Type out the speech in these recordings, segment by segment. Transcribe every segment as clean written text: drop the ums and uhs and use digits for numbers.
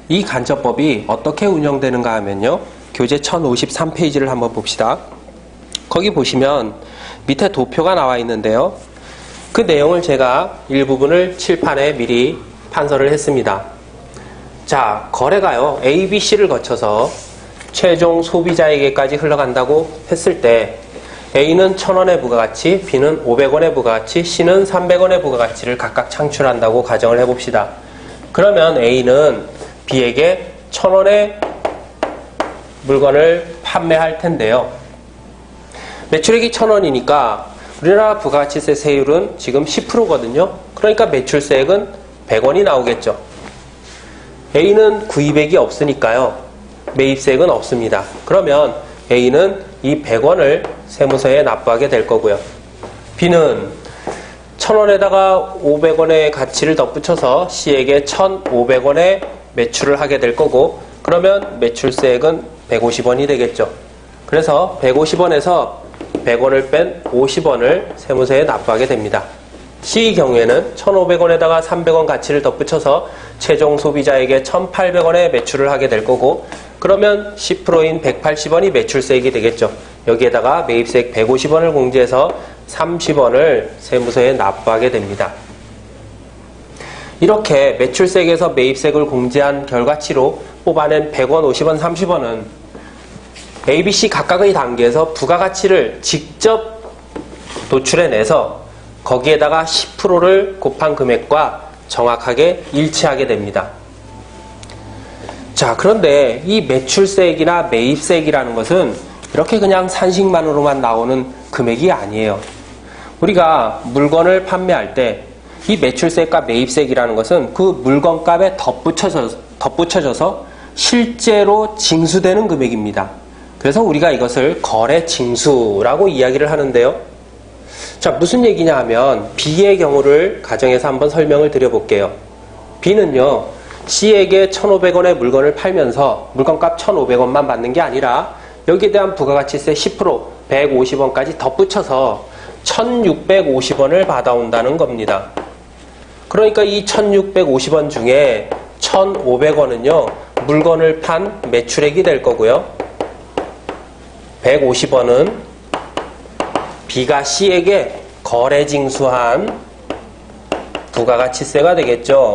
이 간접법이 어떻게 운영되는가 하면요. 교재 1053페이지를 한번 봅시다. 거기 보시면 밑에 도표가 나와 있는데요. 그 내용을 제가 일부분을 칠판에 미리 판서를 했습니다. 자, 거래가요. A, B, C를 거쳐서 최종 소비자에게까지 흘러간다고 했을 때 A는 1,000원의 부가가치, B는 500원의 부가가치, C는 300원의 부가가치를 각각 창출한다고 가정을 해봅시다. 그러면 A는 B에게 1,000원의 물건을 판매할 텐데요. 매출액이 1,000원이니까 우리나라 부가가치세 세율은 지금 10%거든요. 그러니까 매출세액은 100원이 나오겠죠. A는 구입액이 없으니까요. 매입세액은 없습니다. 그러면 A는 이 100원을 세무서에 납부하게 될 거고요. B는 1,000원에다가 500원의 가치를 덧붙여서 C에게 1,500원의 매출을 하게 될 거고, 그러면 매출세액은 150원이 되겠죠. 그래서 150원에서 100원을 뺀 50원을 세무서에 납부하게 됩니다. C의 경우에는 1,500원에다가 300원 가치를 덧붙여서 최종 소비자에게 1,800원의 매출을 하게 될 거고, 그러면 10%인 180원이 매출세액이 되겠죠. 여기에다가 매입세액 150원을 공제해서 30원을 세무서에 납부하게 됩니다. 이렇게 매출세액에서 매입세액을 공제한 결과치로 뽑아낸 100원, 50원, 30원은 A, B, C 각각의 단계에서 부가가치를 직접 도출해내서 거기에다가 10%를 곱한 금액과 정확하게 일치하게 됩니다. 자, 그런데 이 매출세액이나 매입세액이라는 것은 이렇게 그냥 산식만으로만 나오는 금액이 아니에요. 우리가 물건을 판매할 때 이 매출세액과 매입세액이라는 것은 그 물건값에 덧붙여져서 실제로 징수되는 금액입니다. 그래서 우리가 이것을 거래징수라고 이야기를 하는데요. 자, 무슨 얘기냐 하면 B의 경우를 가정해서 한번 설명을 드려볼게요. B는요, C에게 1,500원의 물건을 팔면서 물건값 1,500원만 받는 게 아니라 여기에 대한 부가가치세 10%, 150원까지 덧붙여서 1,650원을 받아온다는 겁니다. 그러니까 이 1,650원 중에 1,500원은요, 물건을 판 매출액이 될 거고요. 150원은 B가 C에게 거래징수한 부가가치세가 되겠죠.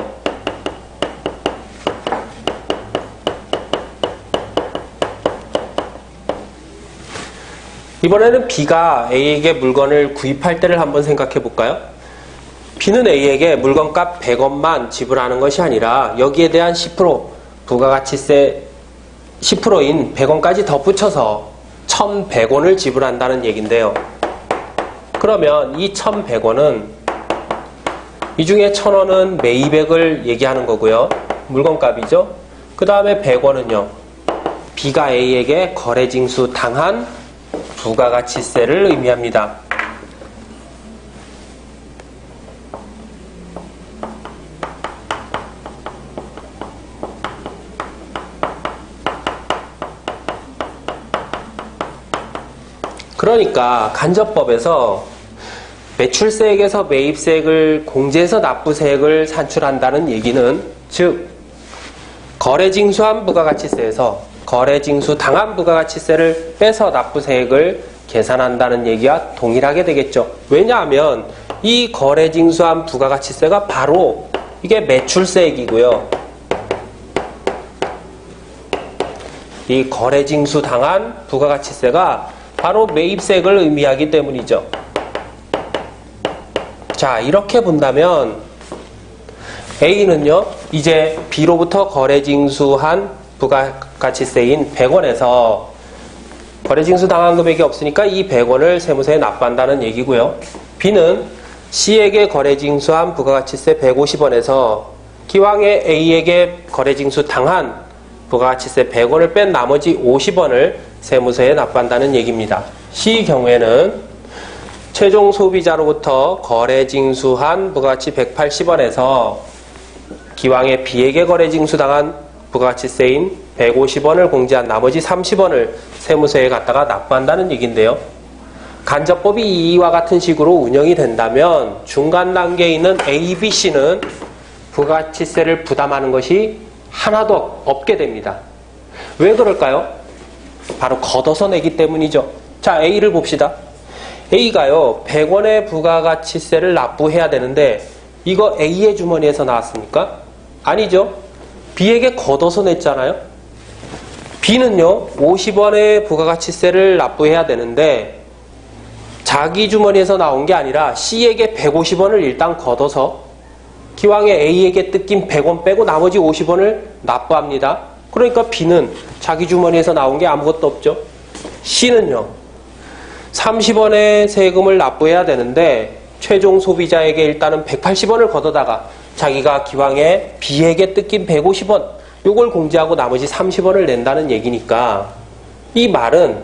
이번에는 B가 A에게 물건을 구입할 때를 한번 생각해 볼까요? B는 A에게 물건값 100원만 지불하는 것이 아니라 여기에 대한 10%, 부가가치세 10%인 100원까지 덧붙여서 1,100원을 지불한다는 얘기인데요. 그러면 이 1,100원은 이 중에 1,000원은 매입액을 얘기하는 거고요. 물건값이죠. 그 다음에 100원은요. B가 A에게 거래징수 당한 부가가치세를 의미합니다. 그러니까 간접법에서 매출세액에서 매입세액을 공제해서 납부세액을 산출한다는 얘기는, 즉 거래징수한 부가가치세에서 거래징수 당한 부가가치세를 빼서 납부세액을 계산한다는 얘기와 동일하게 되겠죠. 왜냐하면 이 거래징수한 부가가치세가 바로 이게 매출세액이고요. 이 거래징수 당한 부가가치세가 바로 매입세액을 의미하기 때문이죠. 자, 이렇게 본다면 A는요, 이제 B로부터 거래징수한 부가가치세인 100원에서 거래징수 당한 금액이 없으니까 이 100원을 세무서에 납부한다는 얘기고요. B는 C에게 거래징수한 부가가치세 150원에서 기왕에 A에게 거래징수 당한 부가가치세 100원을 뺀 나머지 50원을 세무서에 납부한다는 얘기입니다. C의 경우에는 최종 소비자로부터 거래징수한 부가가치 180원에서 기왕에 B에게 거래징수당한 부가가치세인 150원을 공제한 나머지 30원을 세무서에 갖다가 납부한다는 얘기인데요. 간접법이 이와 같은 식으로 운영이 된다면 중간 단계에 있는 A, B, C는 부가가치세를 부담하는 것이 하나도 없게 됩니다. 왜 그럴까요? 바로 걷어서 내기 때문이죠. 자, A를 봅시다. A가요, 100원의 부가가치세를 납부해야 되는데 이거 A의 주머니에서 나왔습니까? 아니죠. B에게 걷어서 냈잖아요. B는요, 50원의 부가가치세를 납부해야 되는데 자기 주머니에서 나온 게 아니라 C에게 150원을 일단 걷어서 기왕에 A에게 뜯긴 100원 빼고 나머지 50원을 납부합니다. 그러니까 B는 자기 주머니에서 나온 게 아무것도 없죠. C는요, 30원의 세금을 납부해야 되는데 최종 소비자에게 일단은 180원을 걷어다가 자기가 기왕에 B에게 뜯긴 150원 요걸 공제하고 나머지 30원을 낸다는 얘기니까 이 말은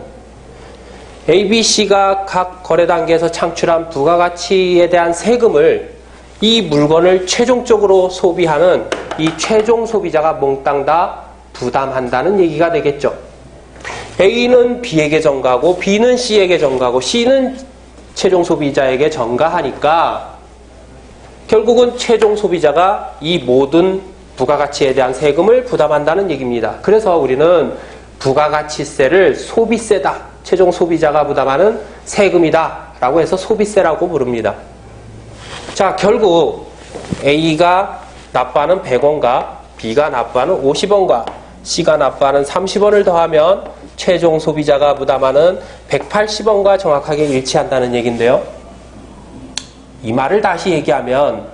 A, B, C가 각 거래 단계에서 창출한 부가가치에 대한 세금을 이 물건을 최종적으로 소비하는 이 최종 소비자가 몽땅 다 부담한다는 얘기가 되겠죠. A는 B에게 전가하고 B는 C에게 전가하고 C는 최종 소비자에게 전가하니까 결국은 최종 소비자가 이 모든 부가가치에 대한 세금을 부담한다는 얘기입니다. 그래서 우리는 부가가치세를 소비세다, 최종 소비자가 부담하는 세금이다 라고 해서 소비세라고 부릅니다. 자, 결국 A가 납부하는 100원과 B가 납부하는 50원과 C가 납부하는 30원을 더하면 최종 소비자가 부담하는 180원과 정확하게 일치한다는 얘기인데요. 이 말을 다시 얘기하면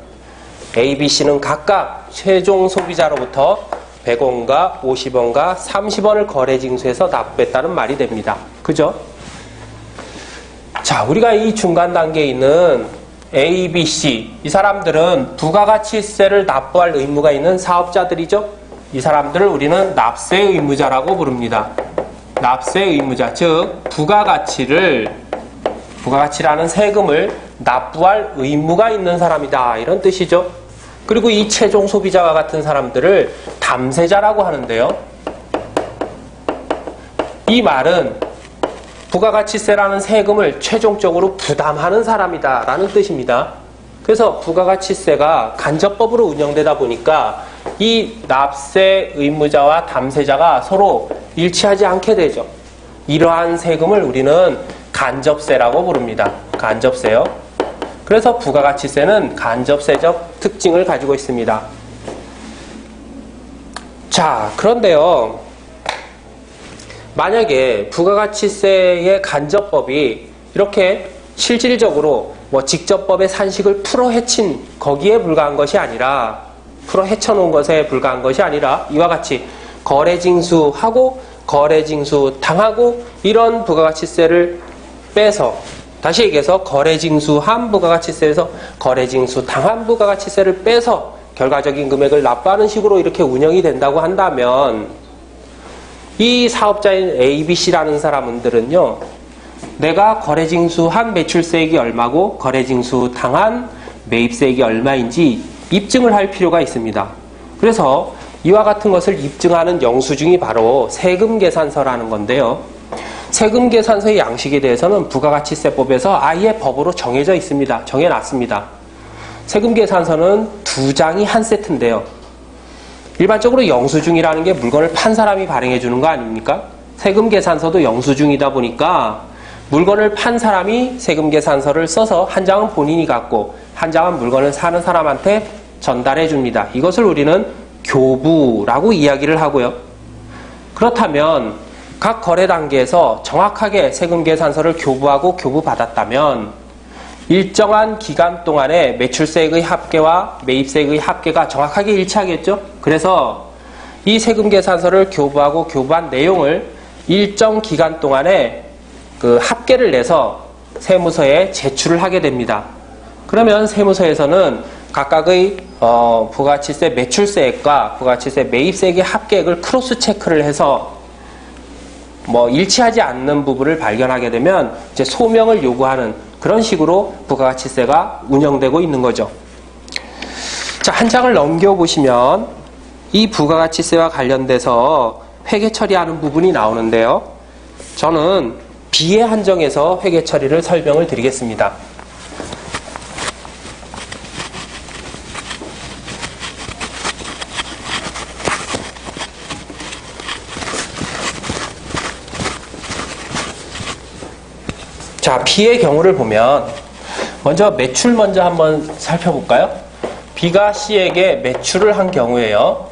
A, B, C는 각각 최종 소비자로부터 100원과 50원과 30원을 거래징수해서 납부했다는 말이 됩니다. 그죠? 자, 우리가 이 중간 단계에 있는 A, B, C 이 사람들은 부가가치세를 납부할 의무가 있는 사업자들이죠. 이 사람들을 우리는 납세 의무자라고 부릅니다. 납세 의무자, 즉 부가가치라는 세금을 납부할 의무가 있는 사람이다 이런 뜻이죠. 그리고 이 최종 소비자와 같은 사람들을 담세자라고 하는데요. 이 말은 부가가치세라는 세금을 최종적으로 부담하는 사람이다 라는 뜻입니다. 그래서 부가가치세가 간접법으로 운영되다 보니까 이 납세 의무자와 담세자가 서로 일치하지 않게 되죠. 이러한 세금을 우리는 간접세라고 부릅니다. 간접세요. 그래서 부가가치세는 간접세적 특징을 가지고 있습니다. 자, 그런데요, 만약에 부가가치세의 간접법이 이렇게 실질적으로 직접법의 산식을 풀어헤친 거기에 불과한 것이 아니라, 풀어헤쳐놓은 것에 불과한 것이 아니라 이와 같이 거래징수하고 거래징수 당하고 이런 부가가치세를 빼서, 다시 얘기해서 거래징수한 부가가치세에서 거래징수 당한 부가가치세를 빼서 결과적인 금액을 납부하는 식으로 이렇게 운영이 된다고 한다면 이 사업자인 A, B, C라는 사람들은요, 내가 거래징수한 매출세액이 얼마고 거래징수 당한 매입세액이 얼마인지 입증을 할 필요가 있습니다. 그래서 이와 같은 것을 입증하는 영수증이 바로 세금계산서라는 건데요. 세금계산서의 양식에 대해서는 부가가치세법에서 아예 법으로 정해져 있습니다. 정해놨습니다. 세금계산서는 2장이 한 세트인데요. 일반적으로 영수증이라는 게 물건을 판 사람이 발행해 주는 거 아닙니까? 세금계산서도 영수증이다 보니까 물건을 판 사람이 세금계산서를 써서 한 장은 본인이 갖고 한 장은 물건을 사는 사람한테 전달해 줍니다. 이것을 우리는 교부라고 이야기를 하고요. 그렇다면 각 거래 단계에서 정확하게 세금계산서를 교부하고 교부받았다면 일정한 기간 동안에 매출세액의 합계와 매입세액의 합계가 정확하게 일치하겠죠? 그래서 이 세금계산서를 교부하고 교부한 내용을 일정 기간 동안에 그 합계를 내서 세무서에 제출을 하게 됩니다. 그러면 세무서에서는 각각의 부가가치세 매출세액과 부가가치세 매입세액의 합계액을 크로스 체크를 해서 일치하지 않는 부분을 발견하게 되면 이제 소명을 요구하는 그런 식으로 부가가치세가 운영되고 있는 거죠. 자, 한 장을 넘겨보시면 이 부가가치세와 관련돼서 회계 처리하는 부분이 나오는데요. 저는 B에 한정해서 회계 처리를 설명을 드리겠습니다. 자, B의 경우를 보면 먼저 매출 먼저 한번 살펴볼까요? B가 C에게 매출을 한 경우에요.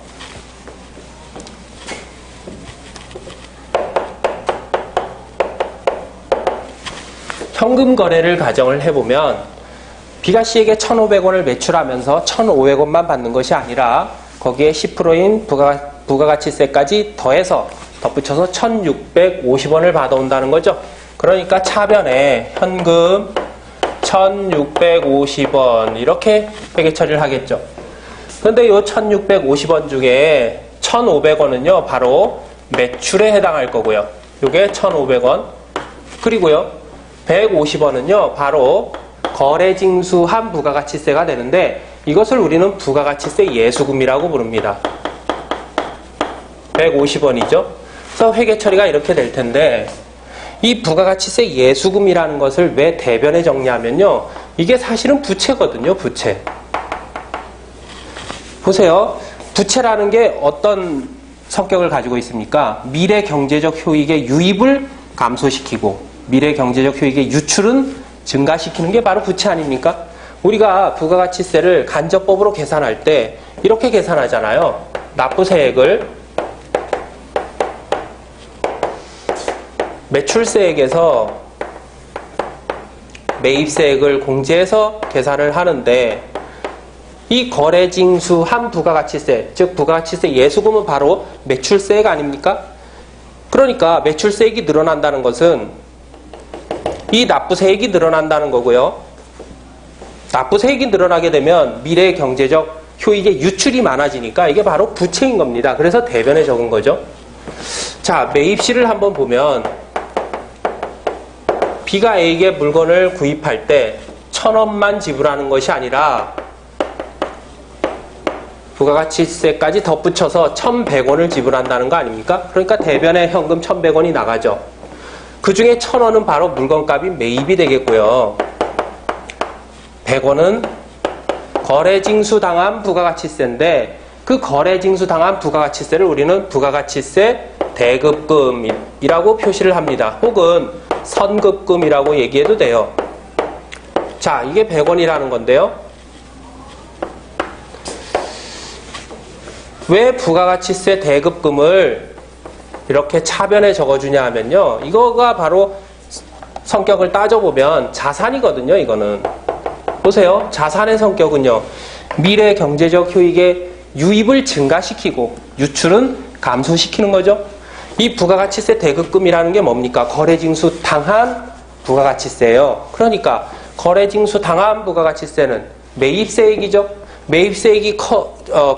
현금 거래를 가정을 해보면 B가 C에게 1,500원을 매출하면서 1,500원만 받는 것이 아니라 거기에 10%인 부가가치세까지 더해서 덧붙여서 1,650원을 받아온다는 거죠. 그러니까 차변에 현금 1,650원 이렇게 회계 처리를 하겠죠. 그런데 이 1,650원 중에 1,500원은요 바로 매출에 해당할 거고요. 이게 1,500원. 그리고요 150원은요 바로 거래징수한 부가가치세가 되는데 이것을 우리는 부가가치세 예수금이라고 부릅니다. 150원이죠. 그래서 회계 처리가 이렇게 될 텐데 이 부가가치세 예수금이라는 것을 왜 대변에 정리하면요. 이게 사실은 부채거든요. 부채. 보세요. 부채라는 게 어떤 성격을 가지고 있습니까? 미래 경제적 효익의 유입을 감소시키고 미래 경제적 효익의 유출은 증가시키는 게 바로 부채 아닙니까? 우리가 부가가치세를 간접법으로 계산할 때 이렇게 계산하잖아요. 납부세액을 매출세액에서 매입세액을 공제해서 계산을 하는데 이 거래징수한 부가가치세, 즉 부가가치세 예수금은 바로 매출세액 아닙니까? 그러니까 매출세액이 늘어난다는 것은 이 납부세액이 늘어난다는 거고요. 납부세액이 늘어나게 되면 미래 경제적 효익의 유출이 많아지니까 이게 바로 부채인 겁니다. 그래서 대변에 적은 거죠. 자, 매입시를 한번 보면 B가 A에게 물건을 구입할 때 1,000원만 지불하는 것이 아니라 부가가치세까지 덧붙여서 1,100원을 지불한다는 거 아닙니까? 그러니까 대변에 현금 1,100원이 나가죠. 그 중에 1,000원은 바로 물건값이 매입이 되겠고요. 100원은 거래징수당한 부가가치세인데 그 거래징수당한 부가가치세를 우리는 부가가치세 대급금이라고 표시를 합니다. 혹은 선급금이라고 얘기해도 돼요. 자, 이게 100원이라는 건데요. 왜 부가가치세 대급금을 이렇게 차변에 적어주냐 하면요. 이거가 바로 성격을 따져보면 자산이거든요. 이거는. 보세요. 자산의 성격은요. 미래 경제적 효익의 유입을 증가시키고 유출은 감소시키는 거죠. 이 부가가치세 대급금이라는 게 뭡니까? 거래징수 당한 부가가치세예요. 그러니까 거래징수 당한 부가가치세는 매입세액이죠. 매입세액이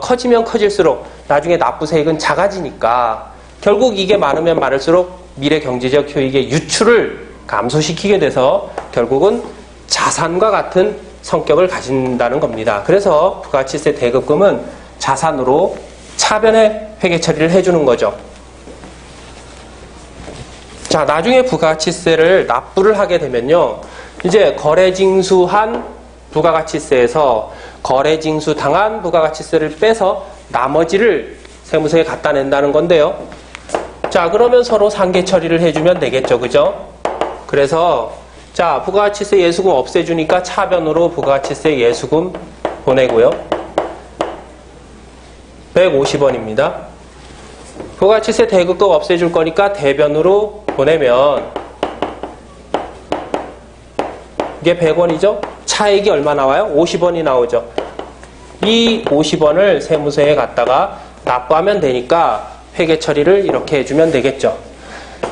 커지면 커질수록 나중에 납부세액은 작아지니까 결국 이게 많으면 많을수록 미래 경제적 효익의 유출을 감소시키게 돼서 결국은 자산과 같은 성격을 가진다는 겁니다. 그래서 부가가치세 대급금은 자산으로 차변에 회계 처리를 해주는 거죠. 자, 나중에 부가가치세를 납부를 하게 되면요. 이제 거래징수한 부가가치세에서 거래징수 당한 부가가치세를 빼서 나머지를 세무서에 갖다 낸다는 건데요. 자, 그러면 서로 상계 처리를 해주면 되겠죠. 그죠? 그래서 자, 부가가치세 예수금 없애주니까 차변으로 부가가치세 예수금 보내고요. 150원입니다. 부가가치세 대급금 없애줄 거니까 대변으로 보내면 이게 100원이죠? 차액이 얼마 나와요? 50원이 나오죠. 이 50원을 세무서에 갖다가 납부하면 되니까 회계 처리를 이렇게 해주면 되겠죠.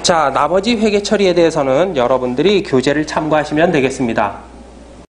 자, 나머지 회계 처리에 대해서는 여러분들이 교재를 참고하시면 되겠습니다.